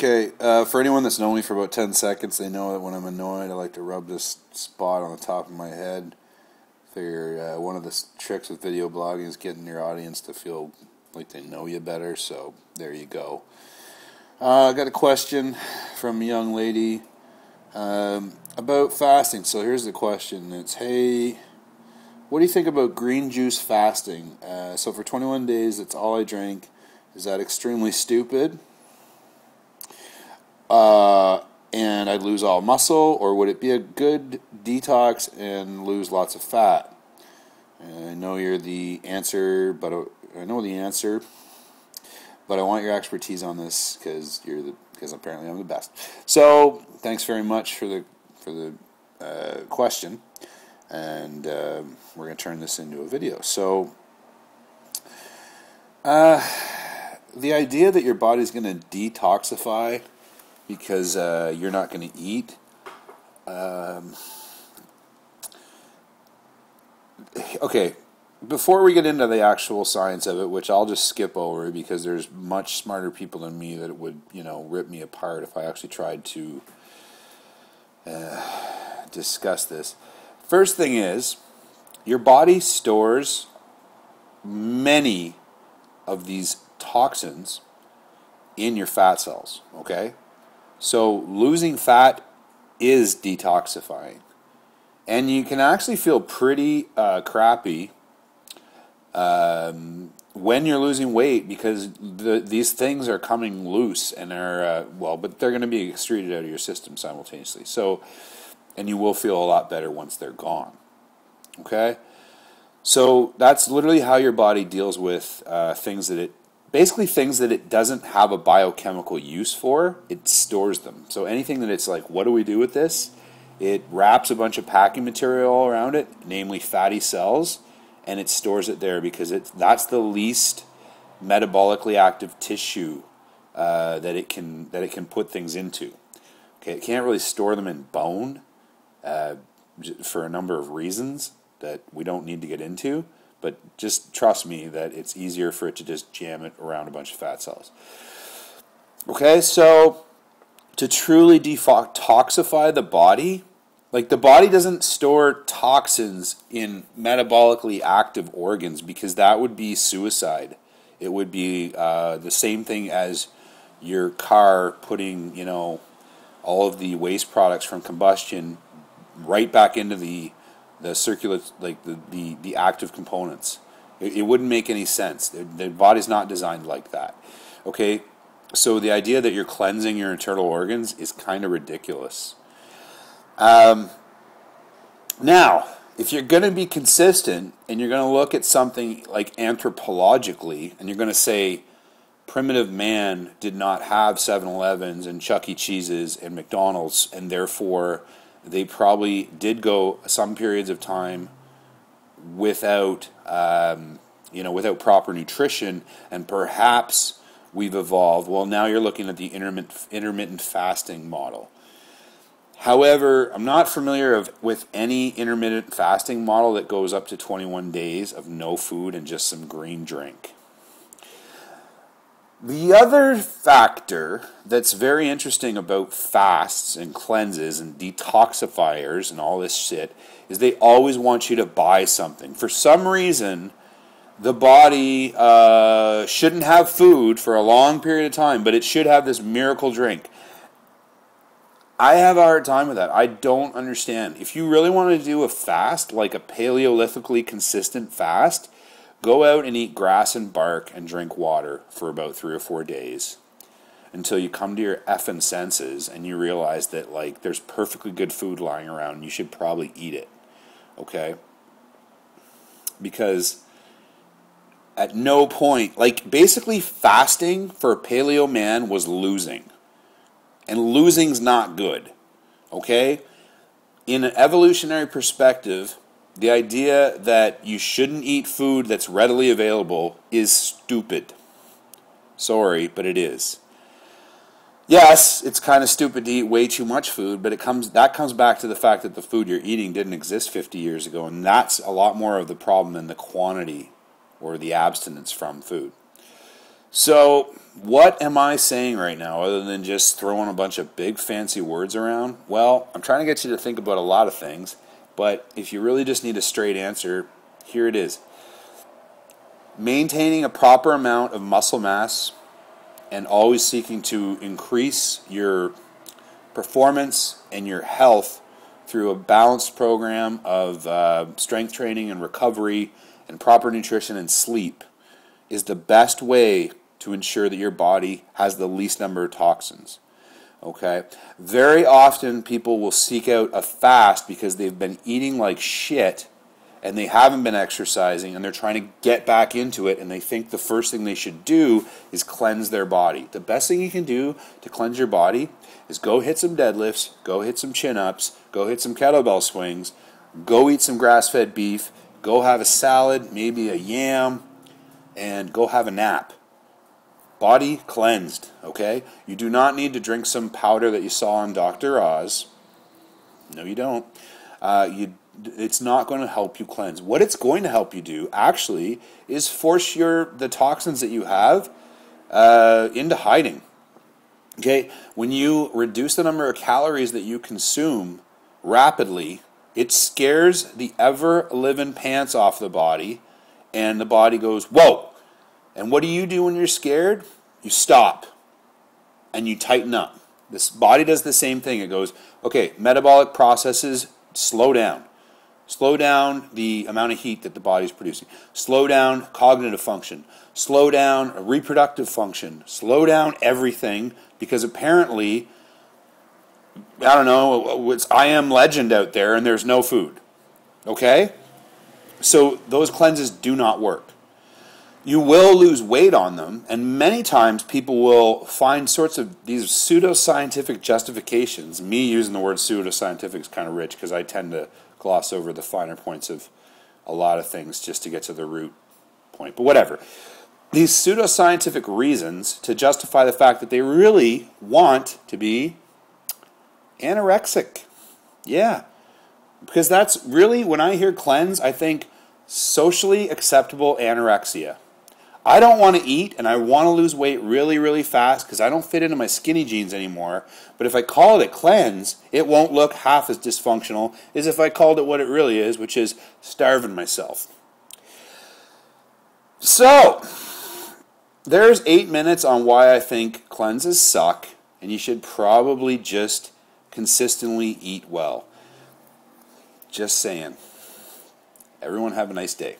Okay, for anyone that's known me for about 10 seconds, they know that when I'm annoyed, I like to rub this spot on the top of my head. Figure one of the tricks with video blogging is getting your audience to feel like they know you better, so there you go. I got a question from a young lady about fasting. So here's the question. It's, hey, what do you think about green juice fasting? So for 21 days, that's all I drank. Is that extremely stupid? And I'd lose all muscle, or would it be a good detox and lose lots of fat? I know you're the answer, but I know the answer, but I want your expertise on this because apparently I'm the best. So thanks very much for the question, and we're going to turn this into a video. So the idea that your body's going to detoxify because you're not going to eat. Okay, before we get into the actual science of it, which I'll just skip over because there's much smarter people than me that would, rip me apart if I actually tried to discuss this. First thing is, your body stores many of these toxins in your fat cells, okay? So losing fat is detoxifying. And you can actually feel pretty crappy when you're losing weight because these things are coming loose and are, but they're going to be excreted out of your system simultaneously. So, and you will feel a lot better once they're gone. Okay? So that's literally how your body deals with things that it doesn't have a biochemical use for, it stores them. So anything that it's like, what do we do with this? It wraps a bunch of packing material around it, namely fatty cells, and it stores it there because that's the least metabolically active tissue that it can put things into. Okay, it can't really store them in bone for a number of reasons that we don't need to get into. But just trust me that it's easier for it to just jam it around a bunch of fat cells. Okay, so to truly detoxify the body, like the body doesn't store toxins in metabolically active organs because that would be suicide. It would be the same thing as your car putting, all of the waste products from combustion right back into the circulate, like the active components. It wouldn't make any sense. The body's not designed like that. Okay, so the idea that you're cleansing your internal organs is kind of ridiculous. Now, if you're going to be consistent and you're going to look at something like anthropologically, and you're going to say primitive man did not have 7-Elevens and Chuck E. Cheese's and McDonald's, and therefore they probably did go some periods of time without, without proper nutrition, and perhaps we've evolved. Well, now you're looking at the intermittent fasting model. However, I'm not familiar with any intermittent fasting model that goes up to 21 days of no food and just some green drink. The other factor that's very interesting about fasts and cleanses and detoxifiers and all this shit is they always want you to buy something. For some reason, the body shouldn't have food for a long period of time, but it should have this miracle drink. I have a hard time with that. I don't understand. If you really want to do a fast, like a paleolithically consistent fast, go out and eat grass and bark and drink water for about 3 or 4 days until you come to your effing senses and you realize that, like, there's perfectly good food lying around and you should probably eat it. Okay? Because at no point, like, basically fasting for a paleo man was losing. And losing's not good. Okay? In an evolutionary perspective, the idea that you shouldn't eat food that's readily available is stupid. Sorry, but it is. Yes, it's kind of stupid to eat way too much food, but that comes back to the fact that the food you're eating didn't exist 50 years ago, and that's a lot more of the problem than the quantity or the abstinence from food. So, what am I saying right now other than just throwing a bunch of big fancy words around? Well, I'm trying to get you to think about a lot of things, but if you really just need a straight answer, here it is. Maintaining a proper amount of muscle mass and always seeking to increase your performance and your health through a balanced program of strength training and recovery and proper nutrition and sleep is the best way to ensure that your body has the least number of toxins. Okay? Very often people will seek out a fast because they've been eating like shit and they haven't been exercising and they're trying to get back into it, and they think the first thing they should do is cleanse their body. The best thing you can do to cleanse your body is go hit some deadlifts, go hit some chin-ups, go hit some kettlebell swings, go eat some grass-fed beef, go have a salad, maybe a yam, and go have a nap. Body cleansed, okay? You do not need to drink some powder that you saw on Dr. Oz. No, you don't. It's not going to help you cleanse. What it's going to help you do, actually, is force the toxins that you have into hiding. Okay? When you reduce the number of calories that you consume rapidly, it scares the ever-living pants off the body, and the body goes, whoa! And what do you do when you're scared? You stop, and you tighten up. This body does the same thing. It goes, okay, metabolic processes, slow down. Slow down the amount of heat that the body's producing. Slow down cognitive function. Slow down reproductive function. Slow down everything, because apparently, I don't know, it's I Am Legend out there and there's no food. Okay? So those cleanses do not work. You will lose weight on them, and many times people will find sorts of these pseudoscientific justifications. Me using the word pseudoscientific is kind of rich because I tend to gloss over the finer points of a lot of things just to get to the root point. But whatever. These pseudoscientific reasons to justify the fact that they really want to be anorexic. Yeah. Because that's really, when I hear cleanse, I think socially acceptable anorexia. I don't want to eat and I want to lose weight really, really fast because I don't fit into my skinny jeans anymore. But if I call it a cleanse, it won't look half as dysfunctional as if I called it what it really is, which is starving myself. So, there's 8 minutes on why I think cleanses suck, and you should probably just consistently eat well. Just saying. Everyone have a nice day.